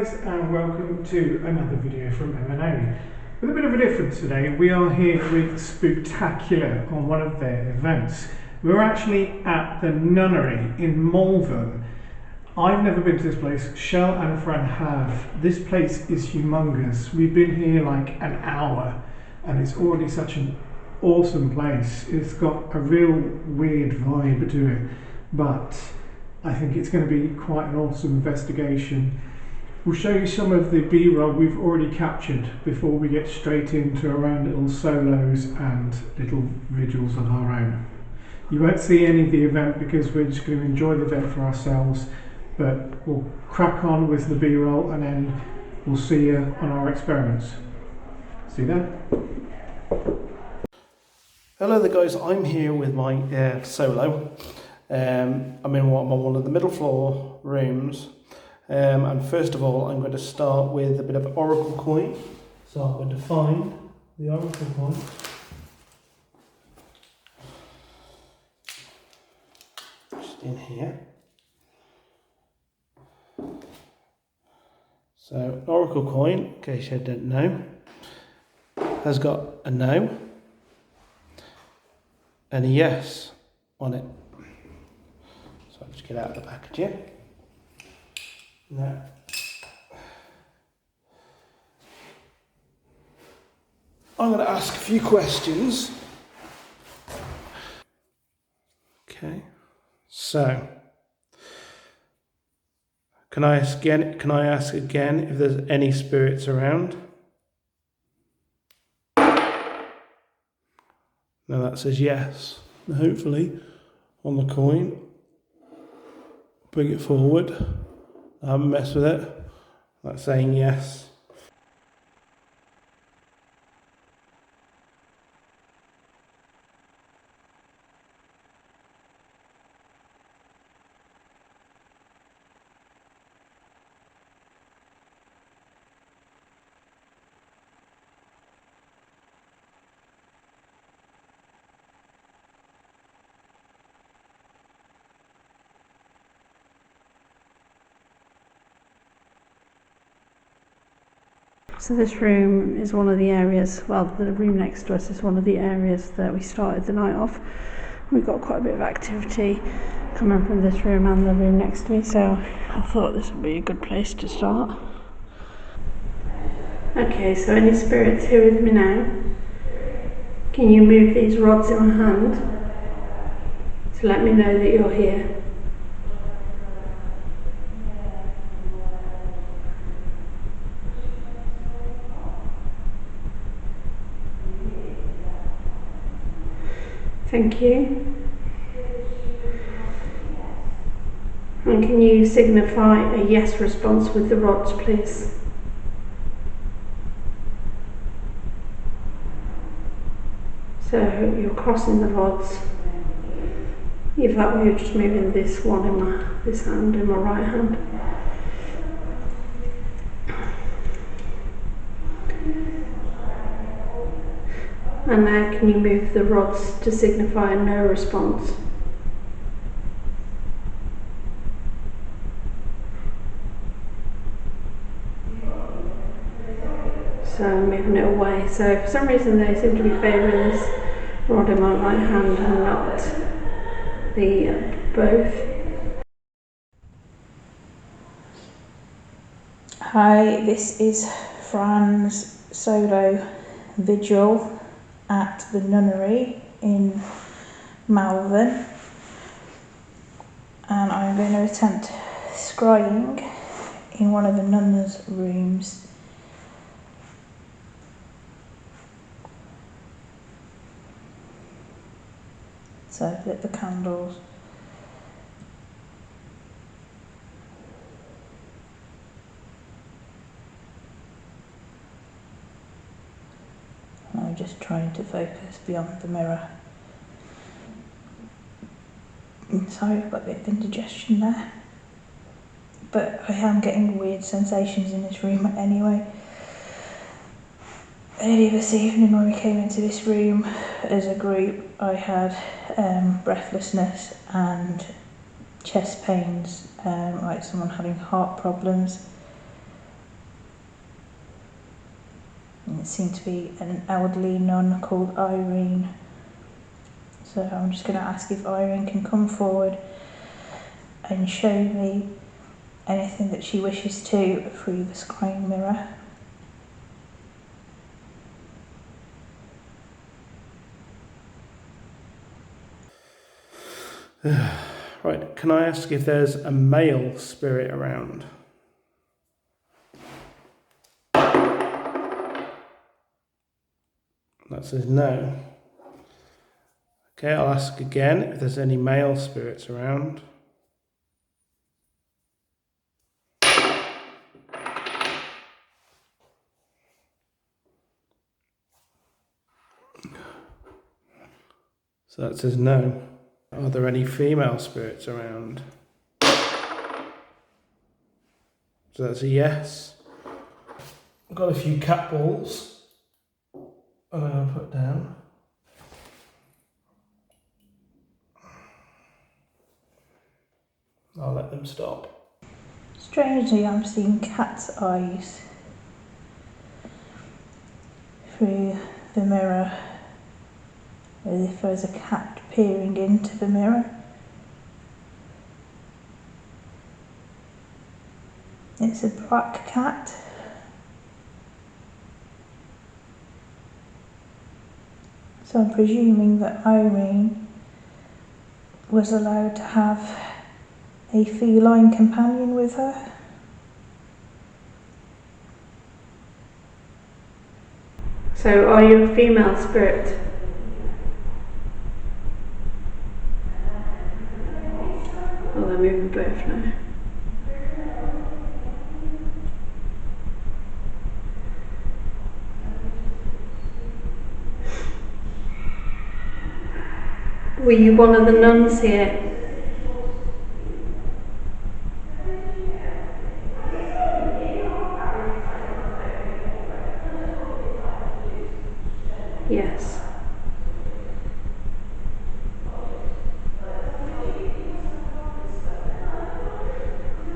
guys, and welcome to another video from M&A. With a bit of a difference today, we are here with Spooktacular on one of their events. We're actually at the Nunnery in Malvern. I've never been to this place, Shell and Fran have. This place is humongous. We've been here like an hour and it's already such an awesome place. It's got a real weird vibe to it, but I think it's going to be quite an awesome investigation. We'll show you some of the B-roll we've already captured before we get straight into our own little solos and little vigils of our own. You won't see any of the event because we're just going to enjoy the event for ourselves, but we'll crack on with the B-roll and then we'll see you on our experiments. See you then. Hello there guys, I'm here with my solo. I'm on one of the middle floor rooms, and first of all I'm going to start with a bit of oracle coin. So I'm going to find the oracle coin. Just in here. So oracle coin, in case you don't know, has got a no and a yes on it. So I'll just get out of the package here. Now, I'm going to ask a few questions. Okay, so can I ask again if there's any spirits around? Now that says yes. Hopefully on the coin, bring it forward. I haven't messed with it. That's saying yes. So this room is one of the areas, well, the room next to us is one of the areas that we started the night off. We've got quite a bit of activity coming from this room and the room next to me, so I thought this would be a good place to start. Okay, so any spirits here with me now? Can you move these rods in my hand to let me know that you're here? Thank you. And can you signify a yes response with the rods, please? So you're crossing the rods. If that way, you're just moving this one in this hand, in my right hand. And now can you move the rods to signify a no response? So I'm moving it away. So for some reason they seem to be favouring this rod in my right hand and not the both. Hi, this is Fran's solo vigil at the Nunnery in Malvern, and I'm going to attempt scrying in one of the nuns' rooms. So I've lit the candles. I'm just trying to focus beyond the mirror. Sorry, I've got a bit of indigestion there. But I am getting weird sensations in this room anyway. Earlier this evening when we came into this room as a group, I had breathlessness and chest pains, like someone having heart problems. it seemed to be an elderly nun called Irene. So I'm just going to ask if Irene can come forward and show me anything that she wishes to through the scrying mirror. Right, can I ask if there's a male spirit around? That says no. Okay, I'll ask again if there's any male spirits around. So that says no. Are there any female spirits around? So that's a yes. I've got a few cat balls I'm going to put down. I'll let them stop. Strangely, I'm seeing cat's eyes through the mirror, as if there's a cat peering into the mirror. It's a black cat. So I'm presuming that Irene was allowed to have a feline companion with her. So are you a female spirit? Oh, they're moving both now. Were you one of the nuns here? Yes.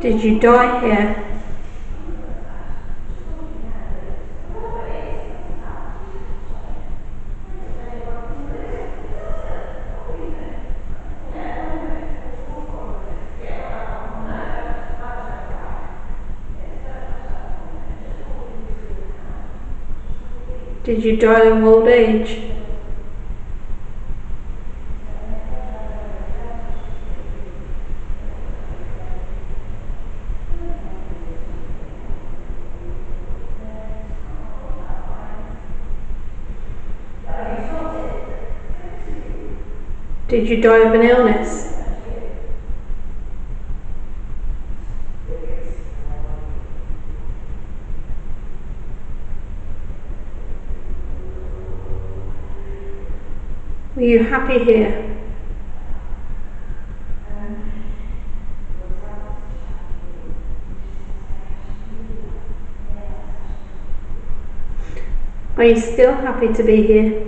Did you die here? Did you die of old age? Did you die of an illness? Were you happy here? Are you still happy to be here?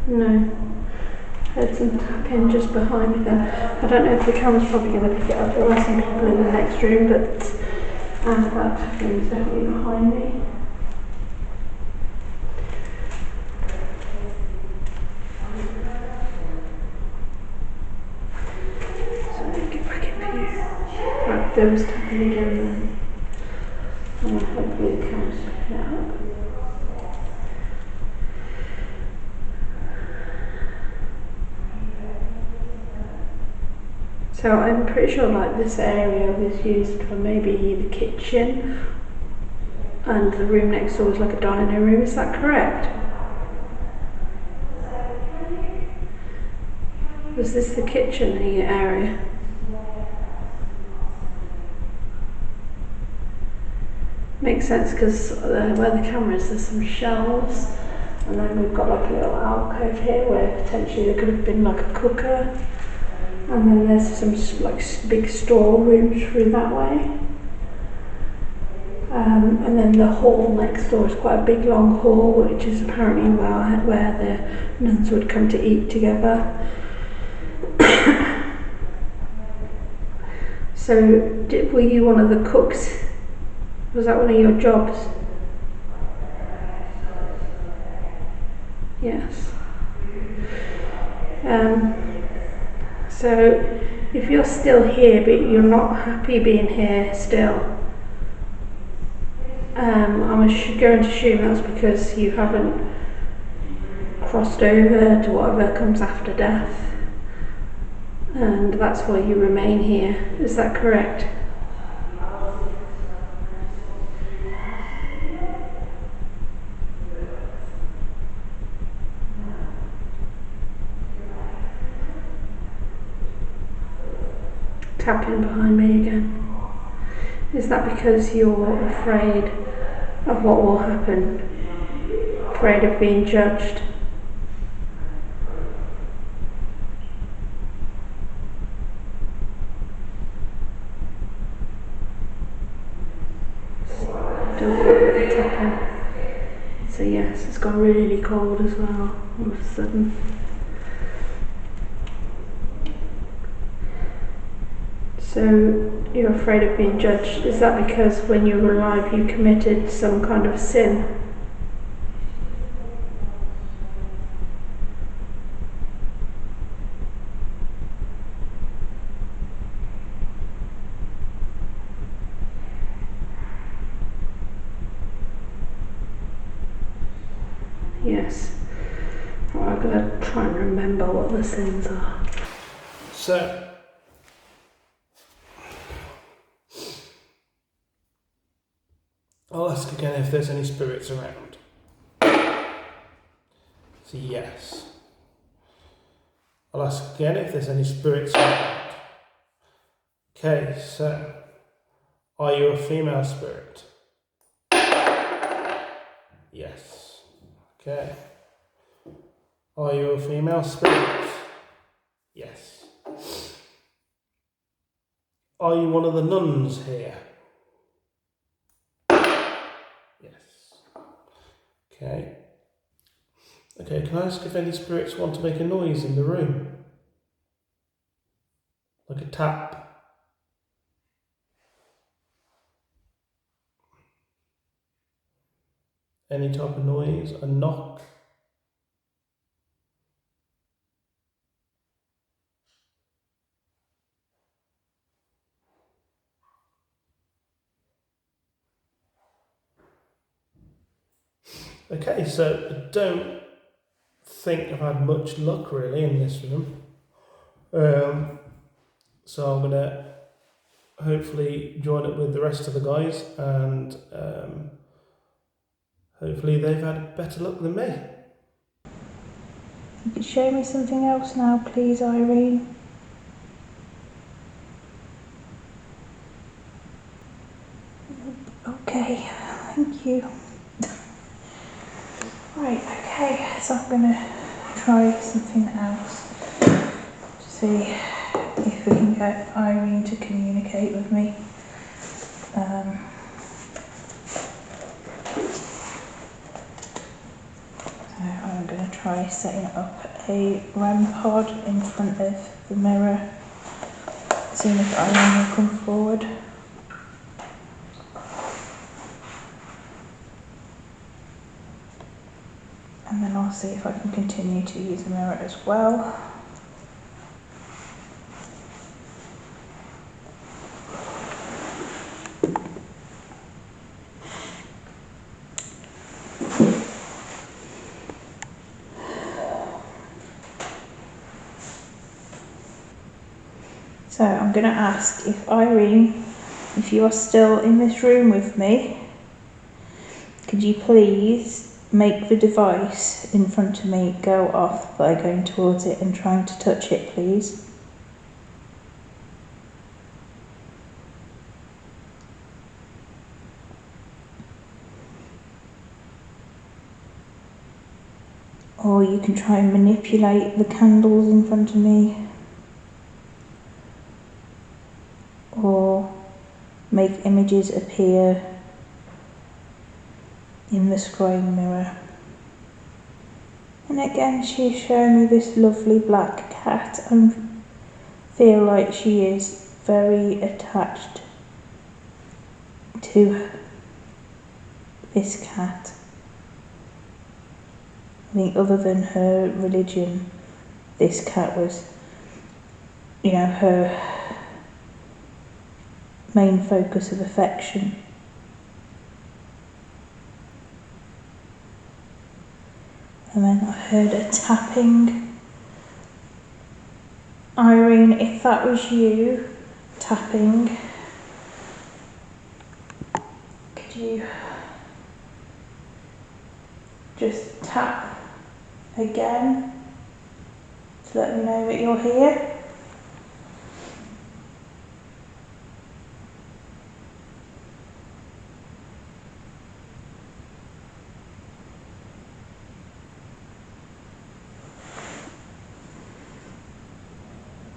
No. Heard some tapping just behind me then. I don't know if the camera's probably going to pick it up. There are some people in the next room, but that tapping is definitely behind me. So let me get back in view. Right, there was tapping again then. And hopefully the camera's picking it up. So I'm pretty sure like this area was used for maybe the kitchen, and the room next door was like a dining room, is that correct? Was this the kitchen area? Makes sense because where the camera is, there's some shelves, and then we've got like a little alcove here where potentially there could have been like a cooker. And then there's some like big storerooms through that way. And then the hall next door is quite a big long hall, which is apparently where the nuns would come to eat together. So, were you one of the cooks? Was that one of your jobs? Yes. So, if you're still here but you're not happy being here still, I'm going to assume that's because you haven't crossed over to whatever comes after death, and that's why you remain here. Is that correct? Tapping behind me again. Is that because you're afraid of what will happen? Afraid of being judged? Don't worry about the tapping. So yes, it's gone really cold as well all of a sudden. So you're afraid of being judged. Is that because when you were alive you committed some kind of sin? Yes. Right, I'm going to try and remember what the sins are. So, I'll ask again if there's any spirits around. So yes. I'll ask again if there's any spirits around. Okay, so are you a female spirit? Yes. Okay. Are you a female spirit? Yes. Are you one of the nuns here? Yes. Okay. Okay, can I ask if any spirits want to make a noise in the room? Like a tap? Any type of noise? A knock? Okay, so I don't think I've had much luck really in this room. So I'm gonna hopefully join up with the rest of the guys and hopefully they've had better luck than me. You could show me something else now, please, Irene. Okay, thank you. Right, okay, so I'm gonna try something else to see if we can get Irene to communicate with me. So I'm gonna try setting up a REM pod in front of the mirror, seeing if Irene will come forward. And then I'll see if I can continue to use the mirror as well. So I'm going to ask if Irene, if you are still in this room with me, could you please make the device in front of me go off by going towards it and trying to touch it, please? Or you can try and manipulate the candles in front of me, or make images appear in the screen mirror. And again, she's showing me this lovely black cat and feel like she is very attached to this cat. I think other than her religion, this cat was, you know, her main focus of affection. And then I heard a tapping. Irene, if that was you tapping, could you just tap again to let me know that you're here?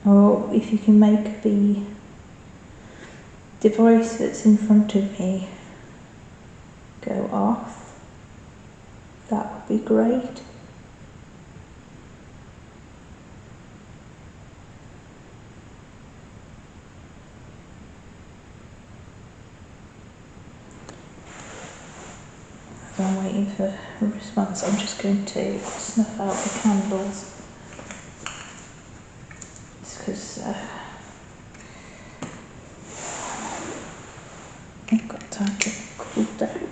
Or if you can make the device that's in front of me go off, that would be great. As I'm waiting for a response, I'm just going to snuff out the candles. Because I've got time to cool down.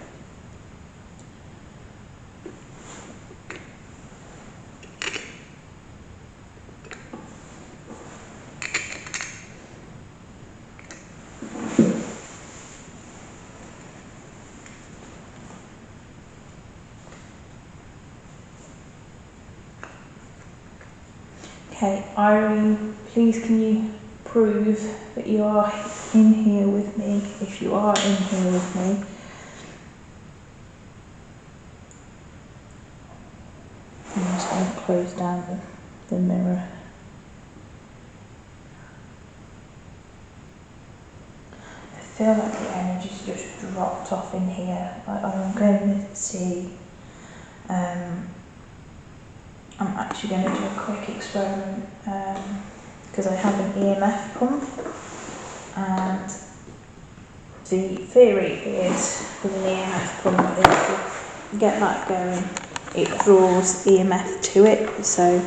Okay, Irene, please can you prove that you are in here with me, if you are in here with me. I'm just going to close down the mirror. I feel like the energy's just dropped off in here. I'm going to see. I'm actually going to do a quick experiment because I have an EMF pump, and the theory is with an EMF pump, if you get that going, it draws EMF to it, so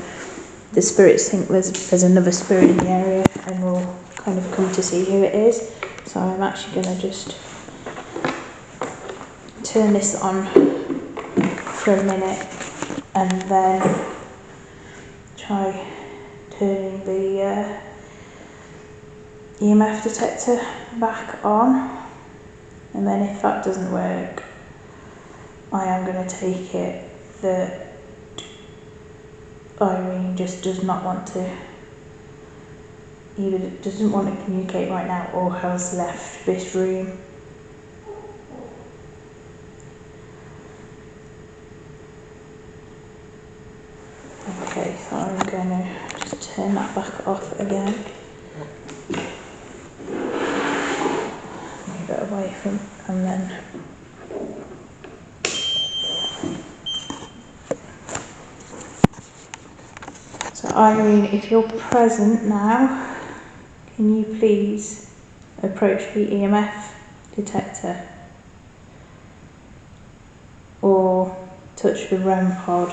the spirits think there's another spirit in the area and will kind of come to see who it is. So I'm actually going to just turn this on for a minute and then try turning the EMF detector back on, and then if that doesn't work, I am going to take it that Irene just does not want to, either doesn't want to communicate right now or has left this room. Okay, so I'm going to just turn that back off again. Move it away from, and then so Irene, if you're present now, can you please approach the EMF detector or touch the REM pod?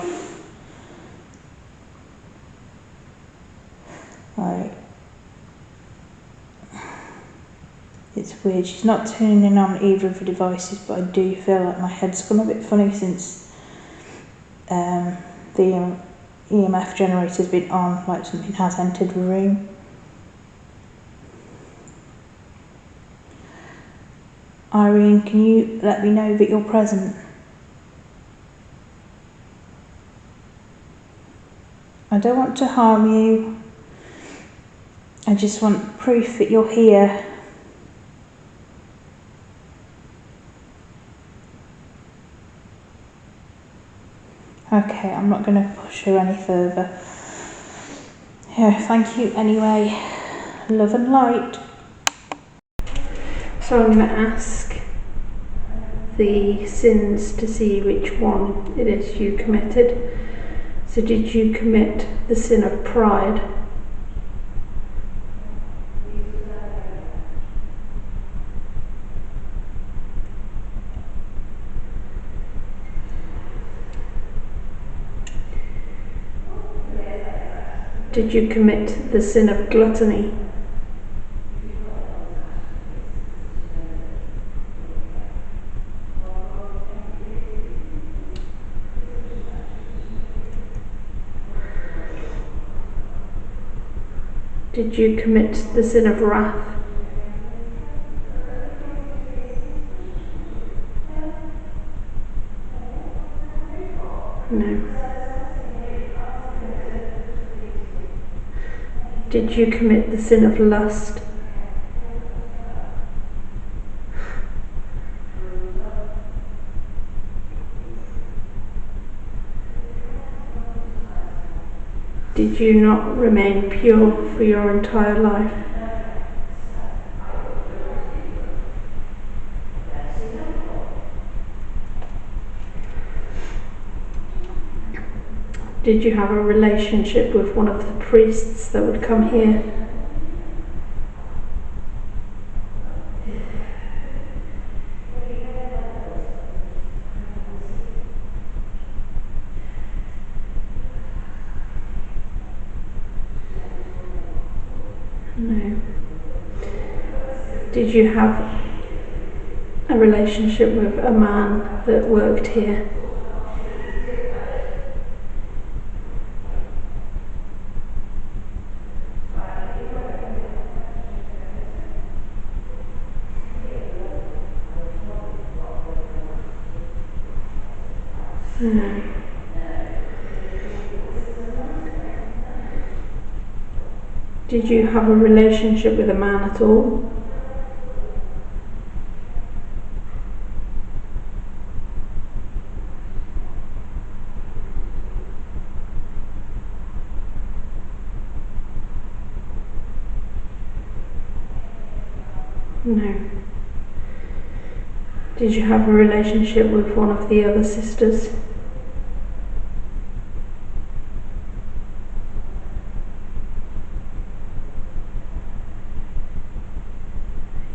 Right. It's weird, she's not turning on either of the devices, but I do feel like my head's gone a bit funny since the EMF generator's been on, like something has entered the room. Irene, can you let me know that you're present? I don't want to harm you. I just want proof that you're here. Okay, I'm not going to push her any further. Yeah, thank you anyway. Love and light. So I'm going to ask the sins to see which one it is you committed. So did you commit the sin of pride? Did you commit the sin of gluttony? Did you commit the sin of wrath? No. Did you commit the sin of lust? Did you not remain pure for your entire life? Did you have a relationship with one of the priests that would come here? No. Did you have a relationship with a man that worked here? No. Did you have a relationship with a man at all? No. Did you have a relationship with one of the other sisters?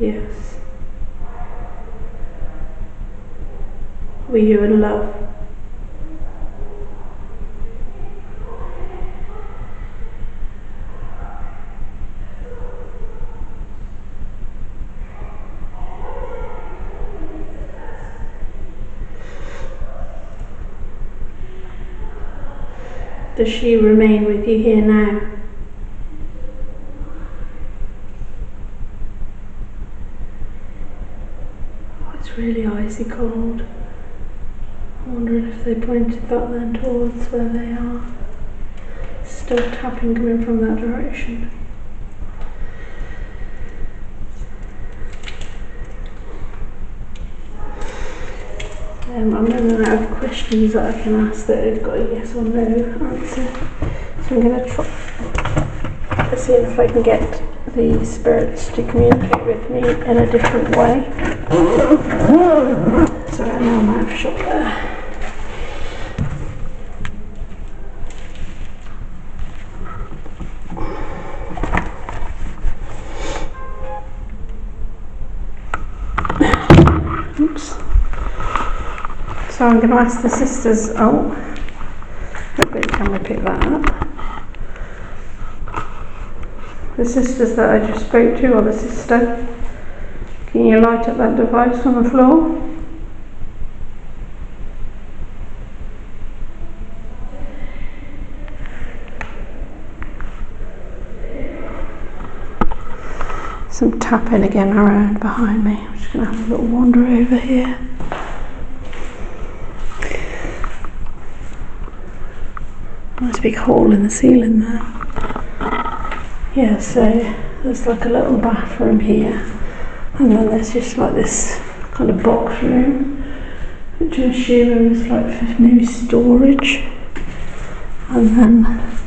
Yes. Were you in love? Does she remain with you here now? It's really icy cold. I'm wondering if they pointed that then towards where they are. Still tapping coming from that direction. I'm running out of questions that I can ask that have got a yes or no answer. So I'm going to try to see if I can get the spirits to communicate with me in a different way. So I know I might have shot there. Oops. So I'm going to ask the sisters, hopefully the camera pick that up. The sisters that I just spoke to, or the sister, can you light up that device on the floor? Some tapping again around behind me. I'm just going to have a little wander over here. Nice big hole in the ceiling there. Yeah, so there's like a little bathroom here, and then there's just like this kind of box room, which I'm assuming is like for maybe storage. And then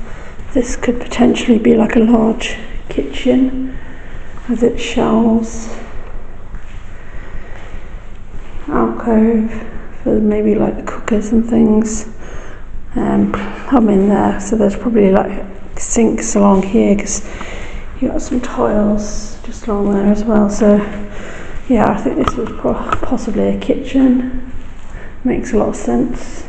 this could potentially be like a large kitchen with its shelves, alcove for maybe like cookers and things. I'm in there, so there's probably like sinks along here because you got some tiles just along there as well. So yeah, I think this was possibly a kitchen. Makes a lot of sense.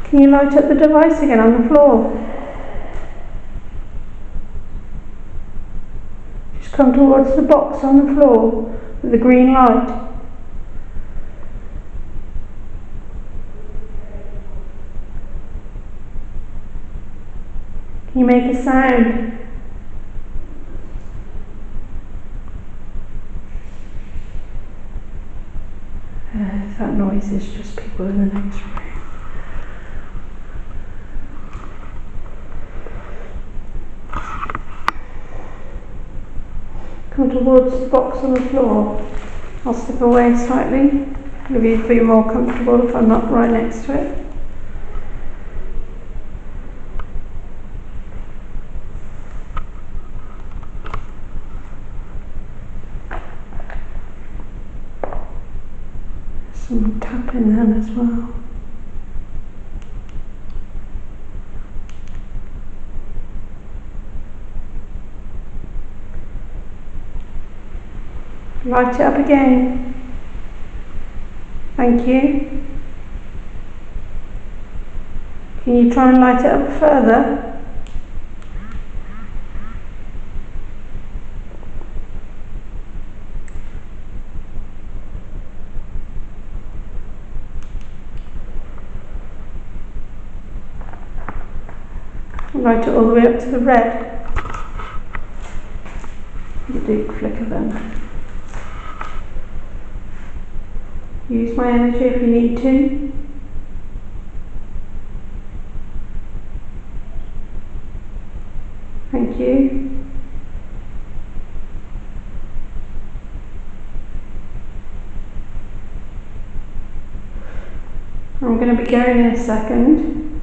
Can Can you light up the device again on the floor? Just come towards the box on the floor with the green light. Can you make a sound? That noise is just people in the next room. Come towards the box on the floor. I'll step away slightly. Maybe you'd be more comfortable if I'm not right next to it. Some tapping then as well. Light it up again. Thank you. Can you try and light it up further? Light it all the way up to the red. You do flicker then. Use my energy if you need to. Thank you. I'm going to be going in a second.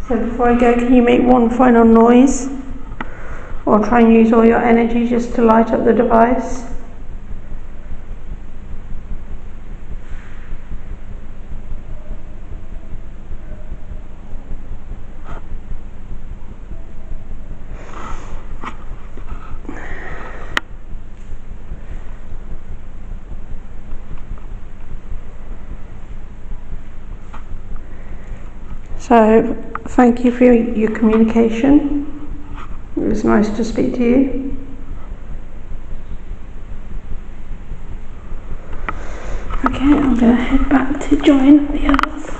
So before I go, can you make one final noise? Or try and use all your energy just to light up the device? So, thank you for your communication. It was nice to speak to you. Okay, I'm going to head back to join the others.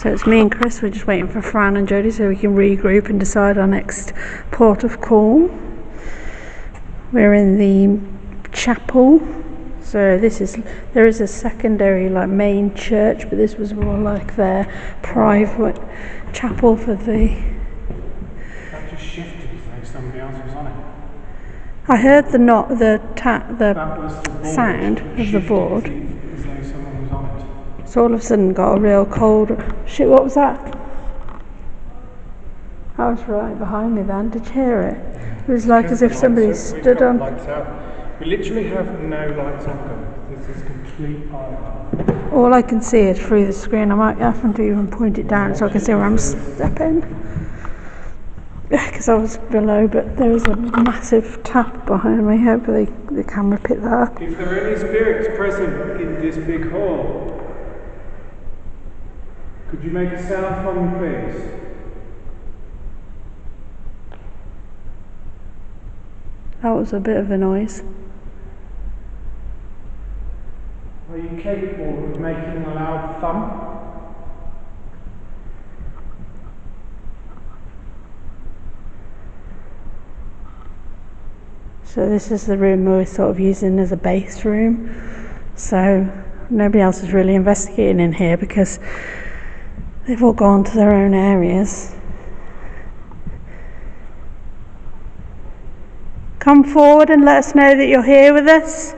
So it's me and Chris, we're just waiting for Fran and Jodie so we can regroup and decide our next port of call. We're in the chapel. So there is a secondary main church, but this was more like their private chapel for the... That just shifted like somebody else was on it. I heard the That was the sound of the board. As though someone was on it. So all of a sudden got a real cold... Shit, what was that? That was right behind me then. Did you hear it? It was like as if somebody stood on... We literally have no lights on them. This is complete eye. All I can see is through the screen. I might have to even point it down so I can see where I'm stepping. Because I was below, but there is a massive tap behind me. Hopefully the camera picked that up. If there are any spirits present in this big hall, could you make a sound for me, please? That was a bit of a noise. Are you capable of making a loud thump? So this is the room we're sort of using as a base room. So nobody else is really investigating in here because they've all gone to their own areas. Come forward and let us know that you're here with us.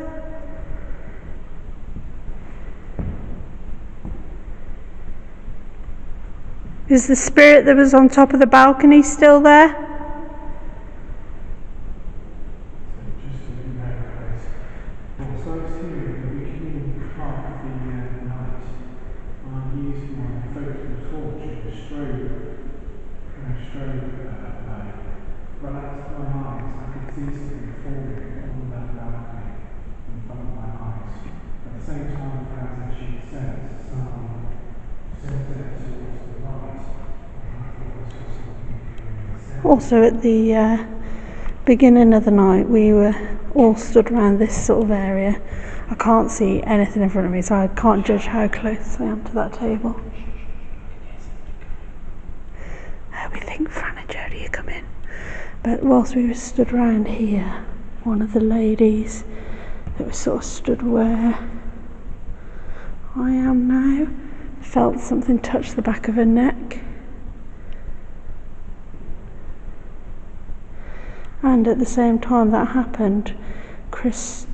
Is the spirit that was on top of the balcony still there? Just so you know, guys, once I see the beginning part of the night, I'm using my photo torch and strobe light. Relax my eyes, I can see something forming on that balcony in front of my eyes. At the same time as she says, centre towards the right. Also, at the beginning of the night, we were all stood around this sort of area. I can't see anything in front of me, so I can't judge how close I am to that table. We think Fran and Jodie are coming. But whilst we were stood around here, one of the ladies that was sort of stood where I am now felt something touch the back of her neck. And at the same time that happened, Chris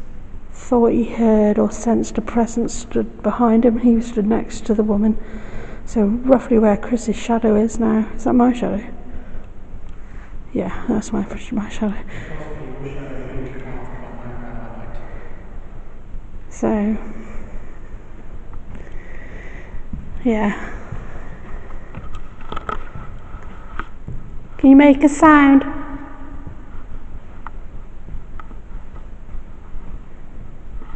thought he heard or sensed a presence stood behind him. He stood next to the woman. So roughly where Chris's shadow is now. Is that my shadow? Yeah, that's my shadow. So, yeah. Can you make a sound?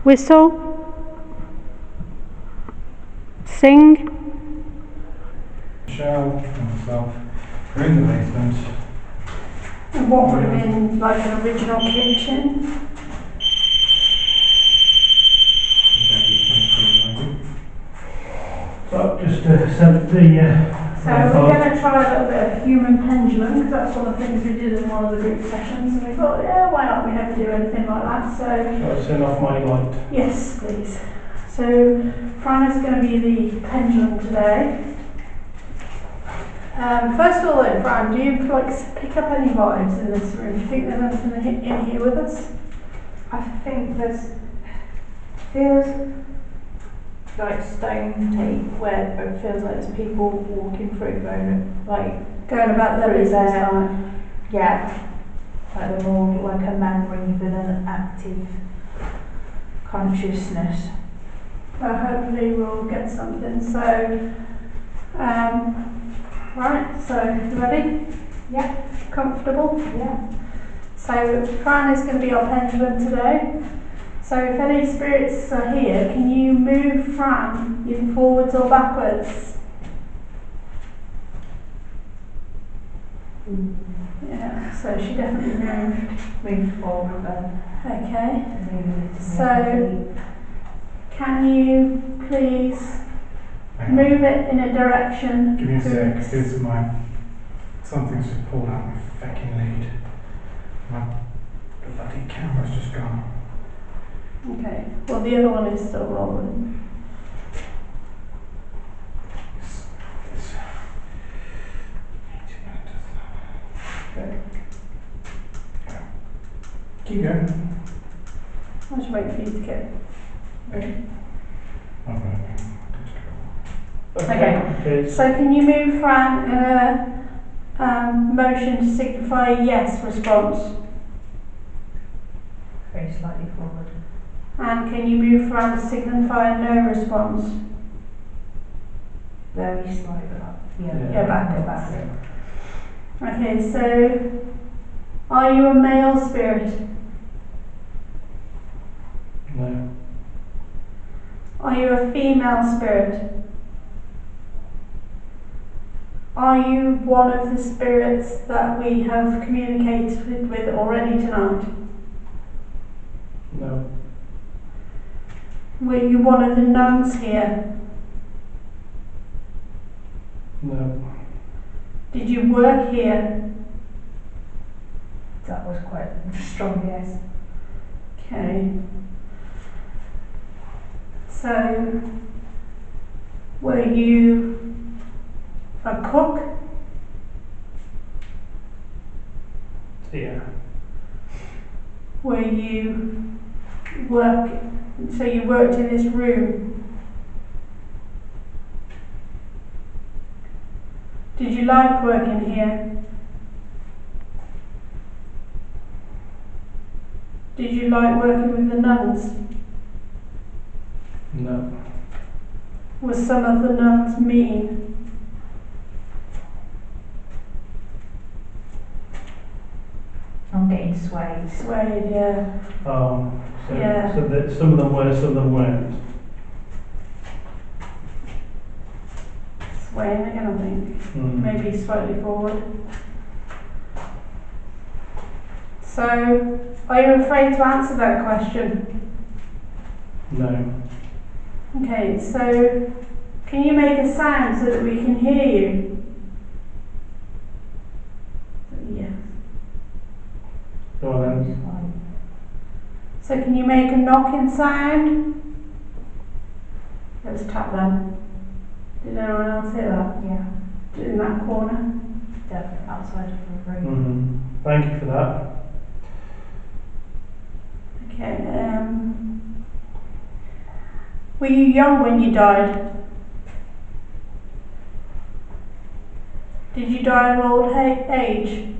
Whistle? Sing? Michelle and myself are in the basement. And what would have been like an original kitchen? So just to set the So we're going to try a little bit of human pendulum, because that's one of the things we did in one of the group sessions, and we thought, yeah, why not? We never do anything like that. So Shall I turn off my light? yes, please. So Fran is going to be the pendulum today. First of all, then, Fran, do you pick up any vibes in this room? Do you think there's anything in here with us? I think feels like stone tape where it feels like there's people walking through, Going about their through business there. life. Yeah, like they're more like a memory with an active consciousness. Well, hopefully we'll get something. So, right, so you ready? Yeah. Comfortable? Yeah. So Fran is going to be our pendulum today. So if any spirits are here, can you move Fran either forwards or backwards? Yeah, so she definitely moved. Move forward then. Okay. So can you please move it in a direction? Give me a sec, because something's just pulled out my fucking lead. My bloody camera's just gone. Okay, well the other one is still rolling. Keep going. I should wait for you to get ready. Okay. So can you move Fran in a motion to signify a yes response? Very slightly forward. And can you move Fran to signify a no response? Very slightly up. Yeah, back. back. Okay, so are you a male spirit? No. Are you a female spirit? Are you one of the spirits that we have communicated with already tonight? No. Were you one of the nuns here? No. Did you work here? That was quite a strong yes. Okay. So, were you a cook? Yeah. Were you so you worked in this room? Did you like working here? Did you like working with the nuns? No. Were some of the nuns mean? I'm getting swayed. Swayed, yeah. So, Yeah. so that some of them were, some of them weren't. way in again, I think. Maybe slightly forward. So, are you afraid to answer that question? No. Okay, so can you make a sound so that we can hear you? Yes. Go on then. So can you make a knocking sound? Let's tap then. Did anyone else hear that? Yeah. In that corner? Definitely outside of the room. Thank you for that. Okay, were you young when you died? Did you die of old age?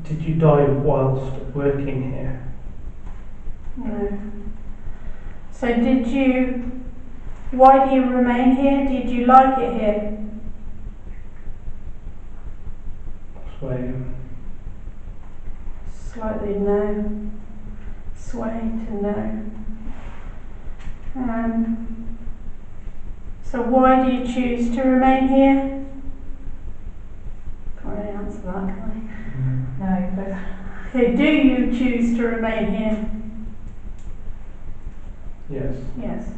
Did you die whilst working here? No. So why do you remain here? Did you like it here? Sway. Slightly no. Sway to no. So why do you choose to remain here? Can't really answer that, can No, but I? Okay, do you choose to remain here? Yes. Yes.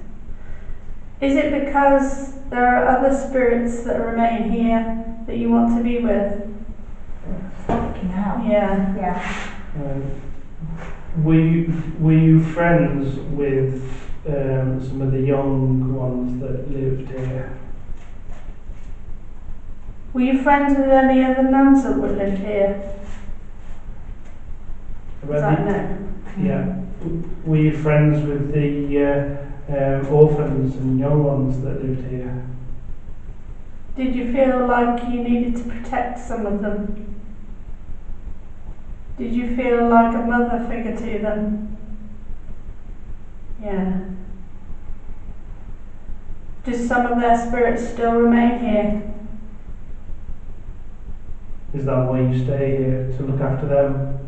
Is it because there are other spirits that remain here that you want to be with? fucking hell. Yeah. Yeah. Were you friends with some of the young ones that lived here? Were you friends with any other nuns that would live here? Is that no? Yeah. Were you friends with the orphans and young ones that lived here? Did you feel like you needed to protect some of them? Did you feel like a mother figure to them? Yeah. Do some of their spirits still remain here? Is that why you stay here, to look after them?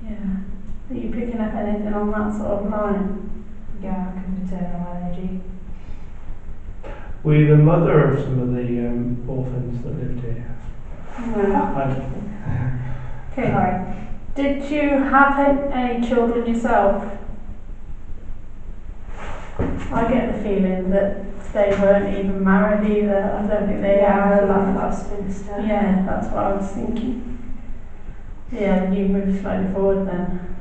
Yeah. Are you picking up anything on that sort of line? Yeah, like a maternal energy. Were you the mother of some of the orphans that lived here? No. Okay. Sorry. Did you have any children yourself? I get the feeling that they weren't even married either. I don't think they ever like spinster. Yeah, that's what I was thinking. Yeah, you move slightly forward then.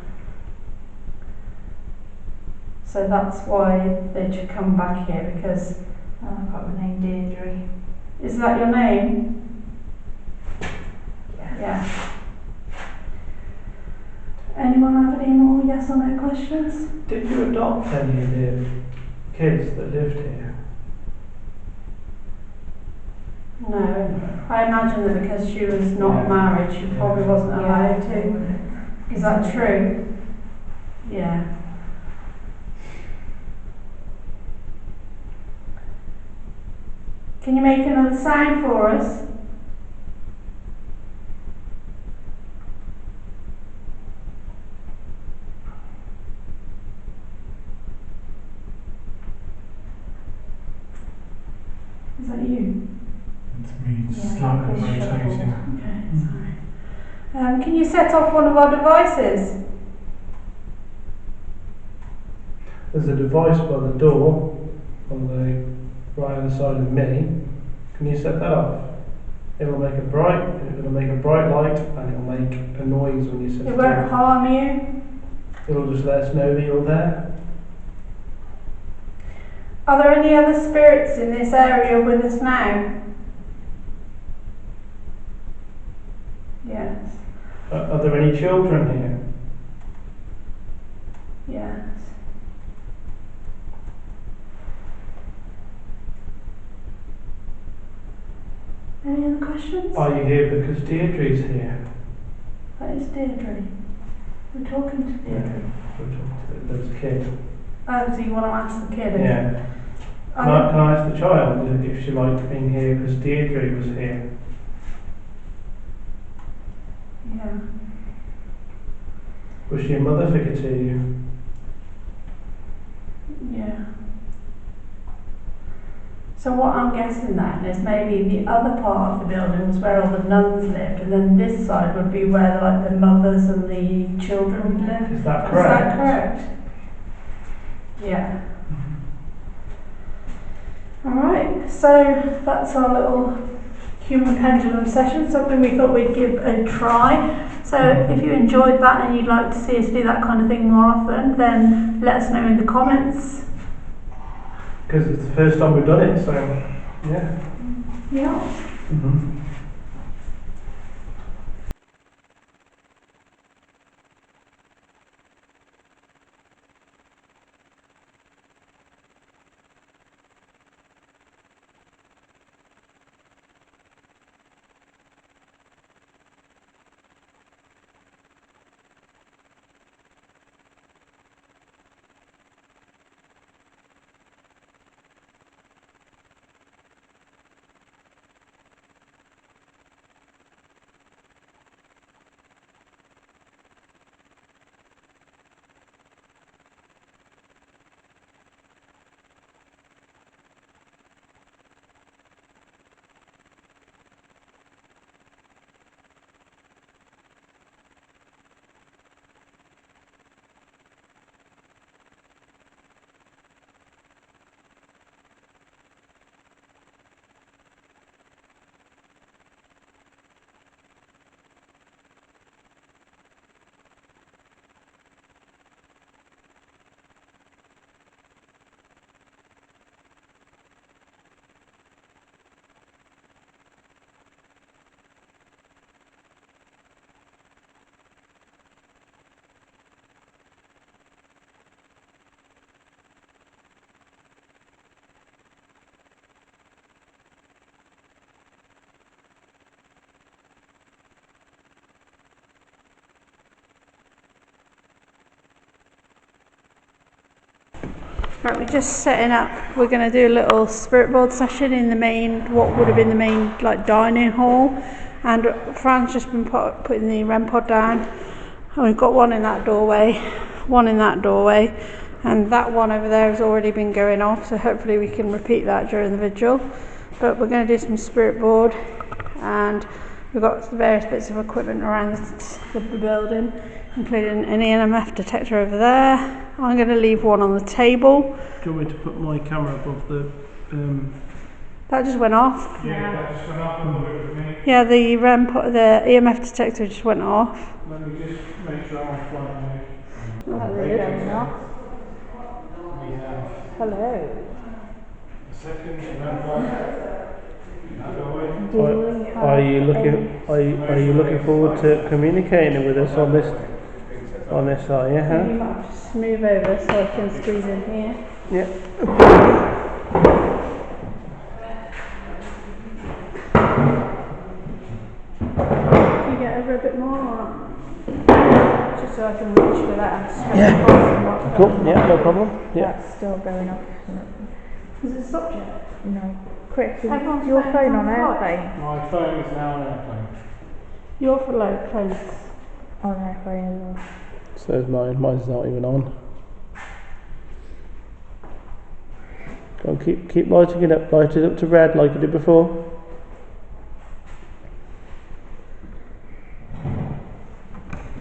So that's why they should come back here, because I've got the name Deirdre. is that your name? Yeah. Anyone have any more yes or no questions? Did you adopt any of the kids that lived here? No. I imagine that because she was not married, she probably wasn't allowed to. Is that true? Yeah. Can you make another sound for us? Is that you? It's me, Yeah, slightly like a rotating. Okay, sorry. Can you set off one of our devices? There's a device by the door on the right hand side of me. Can you set that off? It'll make a bright light, and it'll make a noise when you set It it won't off. harm you. It'll just let us know that you're there. Are there any other spirits in this area with us now? Yes. Are there any children here? Yes. Any other questions? Are you here because Deirdre's here? That is Deirdre. We're talking to Deirdre. There's a kid. Oh, so you want to ask the kid? Yeah. Can I ask the child if she liked being here because Deirdre was here? Yeah. Was she a mother figure to you? Yeah. So what I'm guessing then is maybe the other part of the building was where all the nuns lived, and then this side would be where like the mothers and the children would live. Is that Is correct? that correct? Yeah. Alright, so that's our little human pendulum session, something we thought we'd give a try. So if you enjoyed that and you'd like to see us do that kind of thing more often, then let us know in the comments. Because it's the first time we've done it, so yeah. Yeah. Mm-hmm. Right, we're just setting up. We're going to do a little spirit board session in the main, what would have been the main like dining hall. And Fran's just been putting the REM pod down. And we've got one in that doorway, one in that doorway, and that one over there has already been going off. So hopefully we can repeat that during the vigil. But we're going to do some spirit board, and we've got various bits of equipment around the building, including an EMF detector over there. I'm going to leave one on the table. Do you want me to put my camera above the... That just went off. Yeah, that just went off a little bit with me. Yeah, the EMF detector just went off. Let me just make sure I'm flying now. That's going off. We have Hello. a second and Are you looking forward to communicating with us on this are you, You huh? might have to just move over so I can squeeze in here. Yeah. Can you get over a bit more or not? Just so I can reach for that and stretch across. Cool, yeah, no problem. Yeah. That's still going off. Has it stopped yet? No. Chris, is Everyone's your phone's phone on on flight. airplane? My phone is now on airplane. Your phone's On airplane as well. So is mine. Mine's not even on. Go on, keep lighting it up. Light it up to red like you did before.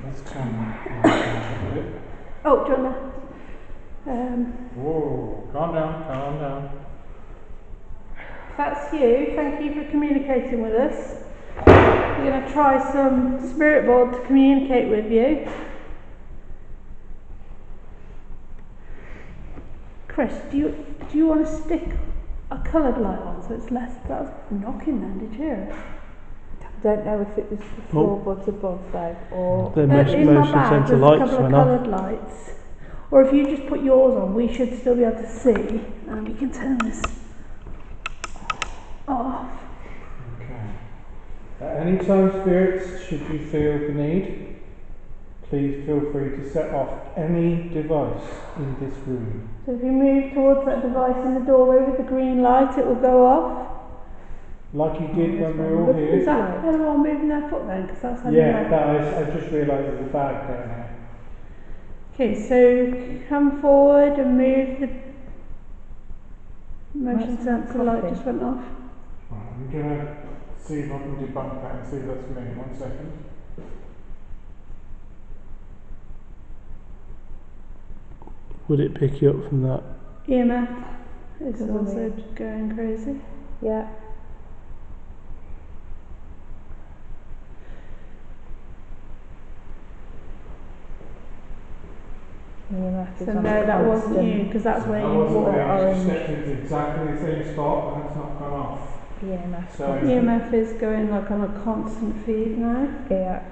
Let's turn that bit. Oh, do you want to? Whoa, calm down. That's you. Thank you for communicating with us. We're going to try some spirit board to communicate with you. Chris, do you want to stick a coloured light on so it's less? That was knocking then, did you hear it? I don't know if it was the floorboards above though, or The in my motion bag sensor there's a lights couple of went off. coloured lights. Or if you just put yours on, we should still be able to see. And we can turn this off. Okay. At any time, spirits, should you feel the need, please feel free to set off any device in this room. So if you move towards that device in the doorway with the green light, it will go off. Like you did when we were all Is here. that anyone moving their foot then? Because that's how Yeah, that is, I just realised there's a bag down here. Okay, so come forward and move the motion What's that sensor light coughing? just went off. Right, I'm gonna see if I can debunk that and see if that's me. 1 second. Would it pick you up from that? EMF is Doesn't also it? going crazy. Yeah. EMF is So on no, that wasn't constant. you, because that's where I you wasn't wore there, I just orange. stepped into exactly the same spot and that's not gone off. EMF. So- EMF is going like on a constant feed now. Yeah.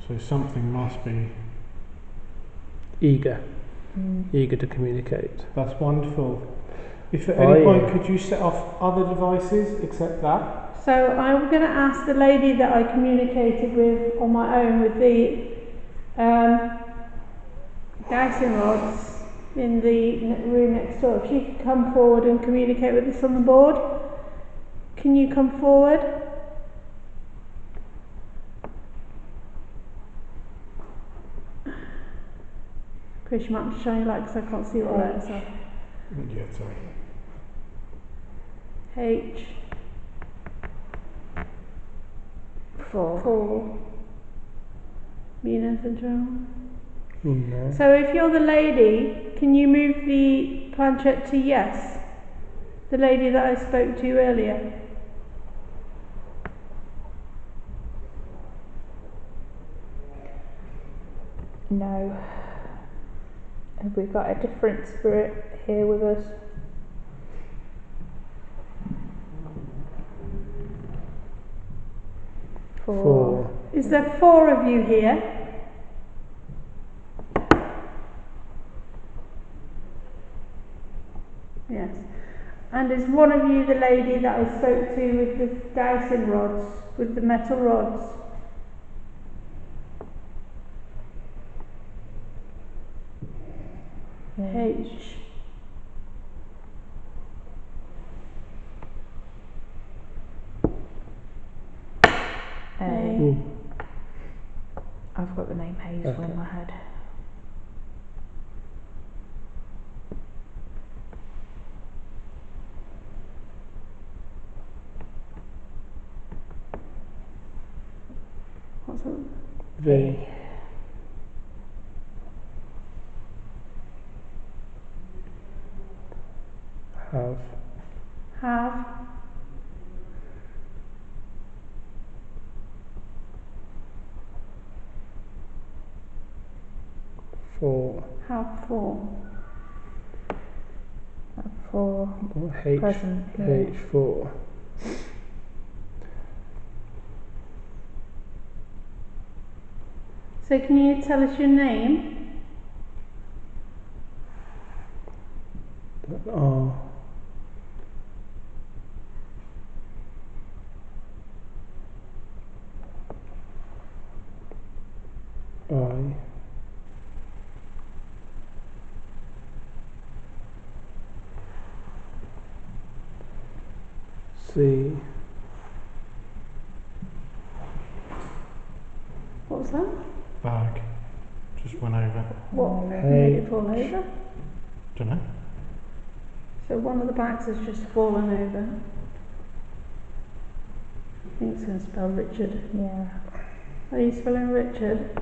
So something must be. Eager Mm. to communicate. That's wonderful. If at any Oh, point yeah. could you set off other devices except that? So I'm going to ask the lady that I communicated with on my own with the dowsing rods in the room next door, if she could come forward and communicate with us on the board. Can you come forward? Chris, you might have to shine your light because I can't see what letters are. Yeah, sorry. H. 4. 4. Mean anything, Joe? No. So if you're the lady, can you move the planchette to yes? The lady that I spoke to earlier. No. Have we got a different spirit here with us? Four. Is there 4 of you here? Yes. And is one of you the lady that I spoke to with the dowsing rods, with the metal rods? Yeah. H. A. Ooh. I've got the name Hazel Okay. in my head. What's that? V. Have. Have. Four. Have 4. 4. Or H. Present. Yeah. H4. So can you tell us your name? R. I. C. What was that? Bag. Just went over. What H. made it fall over? Don't know. So one of the bags has just fallen over. I think it's going to spell Richard. Yeah. Are you spelling Richard?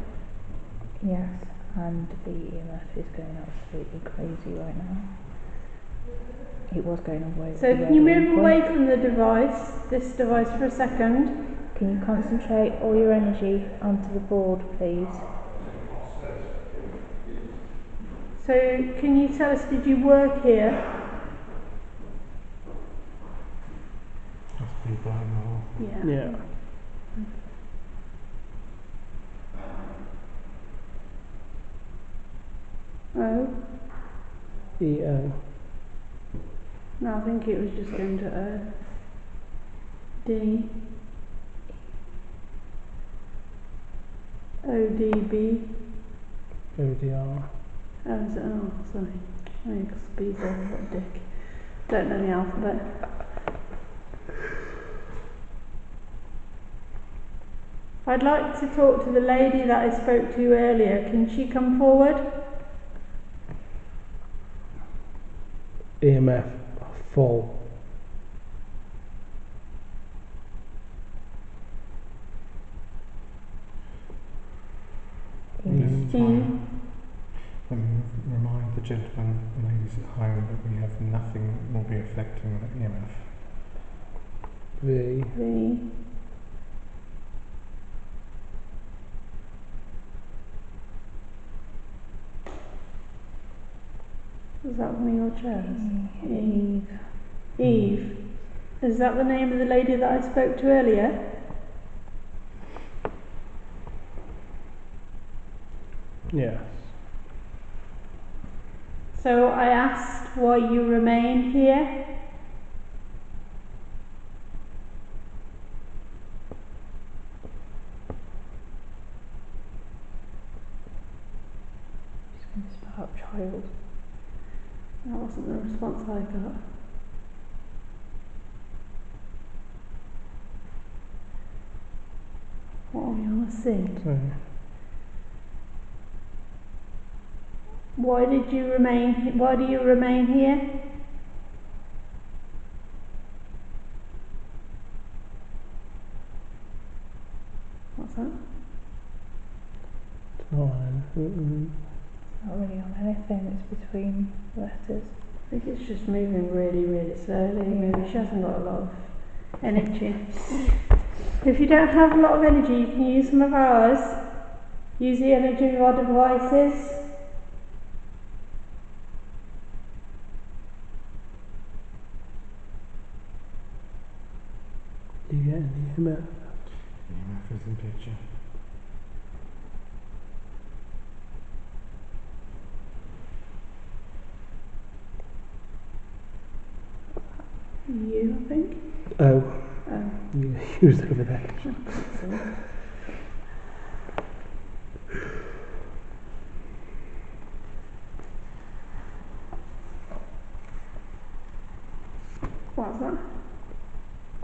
Yes. And the EMF is going absolutely crazy right now. It was going away. So can you move away from the device, this device, for a second? Can you concentrate all your energy onto the board, please? So can you tell us, did you work here? That's pretty bad. Yeah. Yeah. O? EO. No, I think it was just going to O. D. O, D, B. ODR. Oh, is it? Oh, sorry. I think it's B's over, what a dick. Don't know the alphabet. I'd like to talk to the lady that I spoke to earlier. Can she come forward? EMF full. Steve? Let me remind the gentlemen and ladies at home that we have nothing that will be affecting the EMF. V. V. Is that one of your chairs? Eve. Eve. Is that the name of the lady that I spoke to earlier? Yes. So I asked why you remain here. Just going to spell out child. That wasn't the response I got. What are we on to see? So, Why do you remain here? What's that? Not really on anything, it's between letters. I think it's just moving really, really slowly. Maybe she hasn't got a lot of energy. If you don't have a lot of energy, you can use some of ours. Use the energy of our devices. you get any EMF? EMF is in picture. You, I think. Oh, Oh. you was over there. What's that?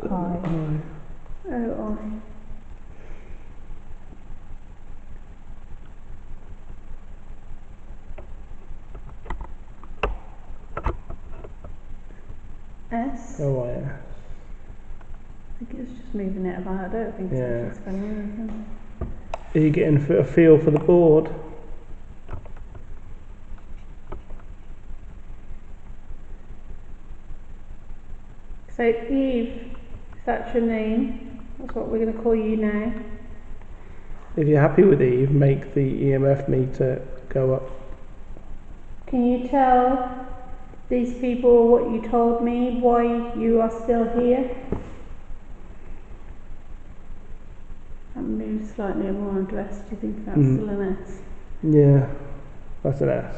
Hi. Oh, S. Oh, yeah. I think it's just moving it about. I don't think it's Yeah. actually spelling anything. Are you getting a feel for the board? So Eve, if that's your name, that's what we're going to call you now. If you're happy with Eve, make the EMF meter go up. Can you tell these people what you told me, why you are still here? That moves slightly more addressed. Do you think that's still an S? Yeah, that's an S.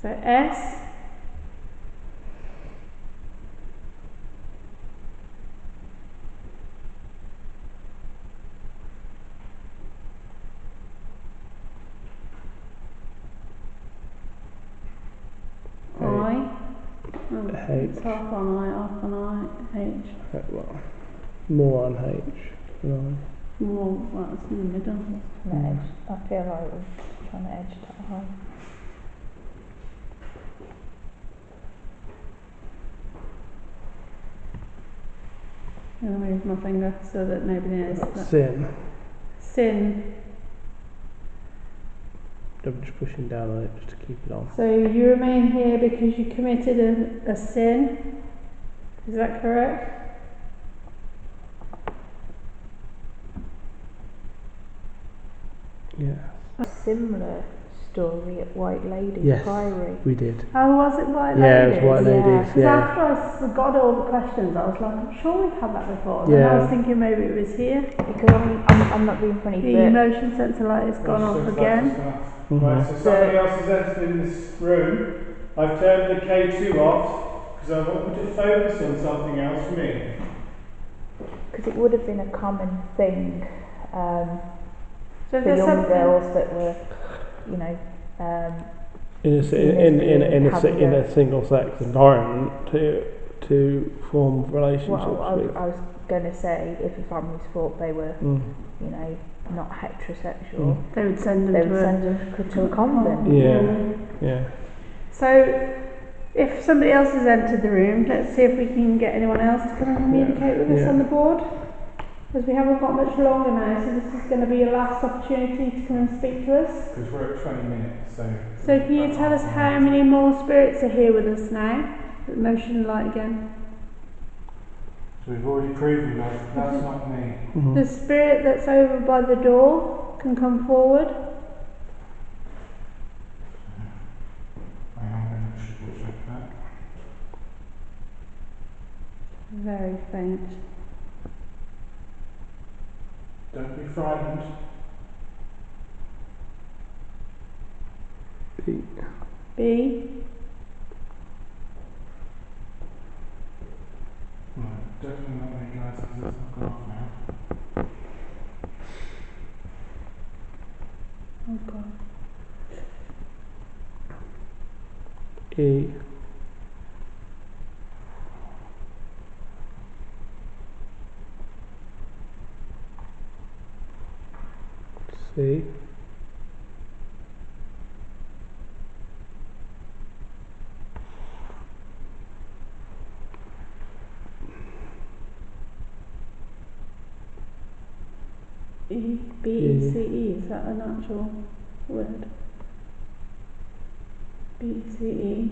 So S. I. Oh, it's H. half on I, half on I, H. Well, more on H than More, well, it's in the middle. The edge. I feel like we're trying to edge that high. I'm going to move my finger so that nobody knows. I. Sin. Sin. I'm just pushing down on it just to keep it on. So you remain here because you committed a sin. Is that correct? Yeah. A similar story at White Lady Yes. Priory. We did. Oh, was it White Ladies? Yeah, it was White Ladies, Because yeah. after I got all the questions, I was like, I'm sure we've had that before. And Yeah. I was thinking maybe it was here. Because I'm not being funny, The but motion sensor light has gone off again. Right, so somebody else has entered in this room. I've turned the K2 off because I want them to focus on something else for me. because it would have been a common thing So if for there's young something, girls that were, you know, In a single sex environment to form relationships Well, with. I was going to say, if the families thought they were, Mm. you know, not heterosexual, They would send them they to would a... send them to a convent. Yeah. So, if somebody else has entered the room, let's see if we can get anyone else to come and communicate with us Yeah. on the board. Because we haven't got much longer now, so this is going to be your last opportunity to come and speak to us. Because we're at 20 minutes, so... So can you tell us how many more spirits are here with us now? Motion light again. So we've already proven that's not me. Mhm. The spirit that's over by the door can come forward. I am going to triple check that. Very faint. Don't be frightened. B. B. No, definitely not me, guys, because it's not gone off now. Oh God. E. C. E. B. E. C. E. Is that an actual word? B. C. E.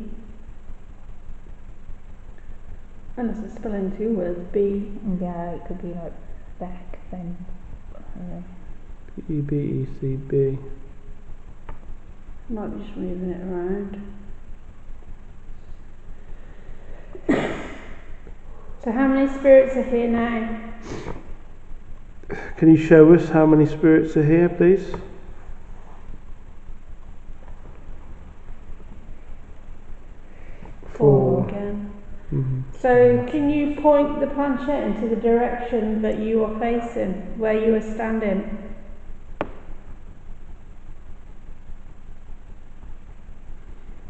Unless it's spelling two words. B. Yeah, it could be like back then. E. B. E. C. B. Might be just moving it around. So how many spirits are here now? Can you show us how many spirits are here, please? Four again. Mm-hmm. So can you point the planchette into the direction that you are facing, where you are standing?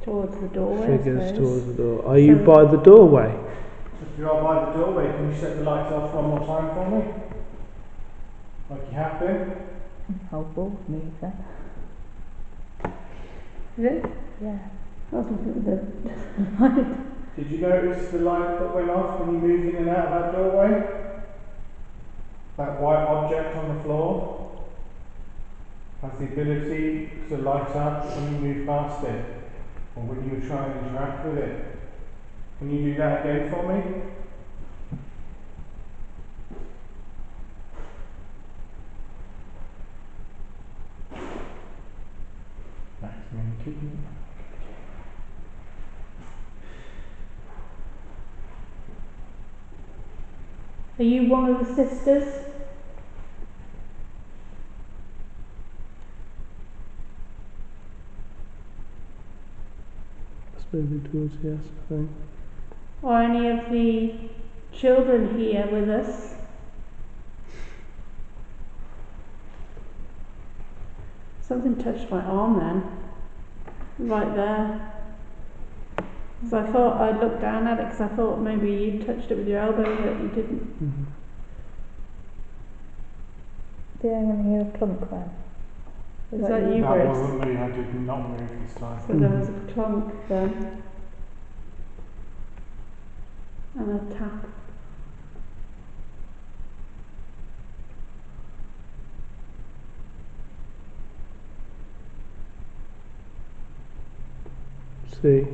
Towards the doorway, Figures I suppose. towards the door. Are you by the doorway? If you are by the doorway, can you set the lights off one more time for me? Like you have been? How bold move then? Is it? Yeah. I was looking at the light. Did you notice the light that went off when you moved in and out of that doorway? That white object on the floor has the ability to light up when you move past it, or when you try and interact with it. Can you do that again for me? Thanks, Minky. Are you one of the sisters? That's moving towards yes, I think. Or any of the children here with us? Something touched my arm then, right there. So I thought, I looked down at it because I thought maybe you touched it with your elbow, but you didn't. Mm-hmm. Did anyone hear a clunk then? Is that you, That Bruce? wasn't me, I did not move this time. So there was a clunk then. And a tap. C.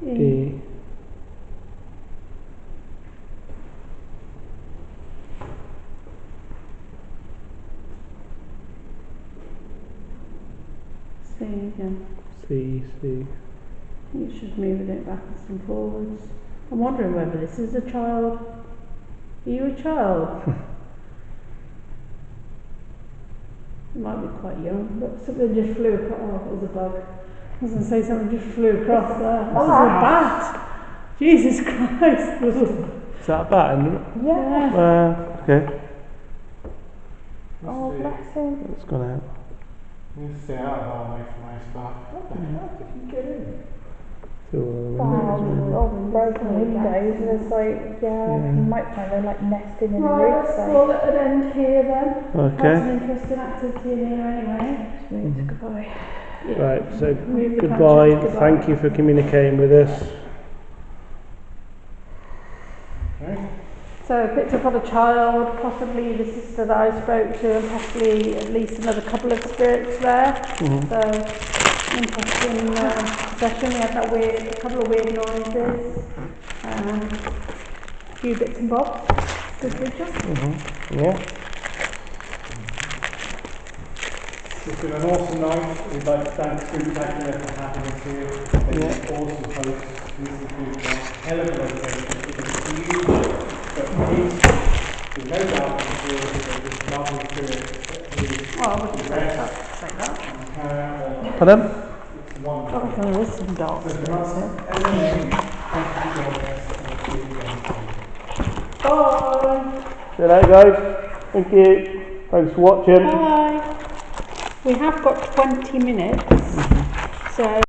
E. C again. C. C. You should move it backwards and forwards. I'm wondering whether this is a child. Are you a child? You might be quite young, but something just flew across. Oh, it was a bug. I was going to say something just flew across there. Oh, a bat! Jesus Christ! Is that a bat? Isn't it? Yeah. Okay. Nothing. It's gone out. You stay out of our way from my stuff. What the hell did you get in? Broken windows. There's like, you might find they're like nesting in the Right, roof. let's call it an end here then. Okay. That's an interesting activity in here anyway. Goodbye. Right, so Move the goodbye. branches, Thank you for communicating with us. Okay. So I picked up on a child, possibly the sister that I spoke to, and possibly at least another couple of spirits there. Mm-hmm. So interesting session. We had a couple of weird noises, a few bits and bobs. Good picture. Mm-hmm. Yeah. It's been an awesome night. We'd like to thank Spectacular for having us here. They've been awesome hosts. This has been a hell of a location. It's huge, but peaceful. There's no darkness here. There's lovely spirits. Oh, I wouldn't say that. Pardon? It's wonderful. Oh, there is some dark So spirits for us, here. everything, thank you for joining us. And we'll see you again soon. Bye. See you later, guys. Thank you. Thanks for watching. Bye. We have got 20 minutes, so